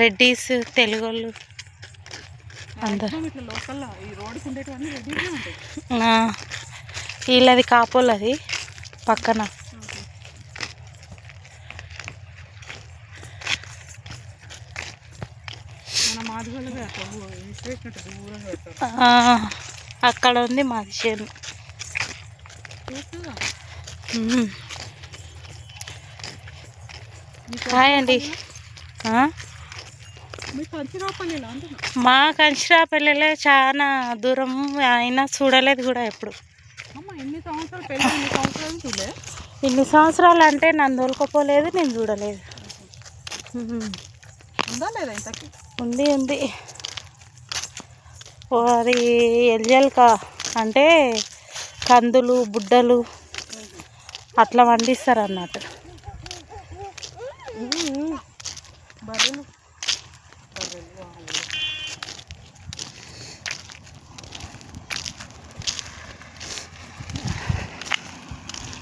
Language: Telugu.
రెడ్డీస్ తెలుగోళ్ళు అందరు వీళ్ళది కాపోలది పక్కన. అక్కడ ఉంది మాది చేను. హాయ్ అండి. మా కంచిరాపల్లిలో చాలా దూరం అయినా చూడలేదు కూడా ఎప్పుడు. ఇన్ని సంవత్సరాలు అంటే నన్ను తోలుకపోలేదు, నేను చూడలేదు. ఉంది ఉంది. అది ఎల్జల్కా అంటే కందులు బుడ్డలు అట్లా పండిస్తారు అన్నట్టు.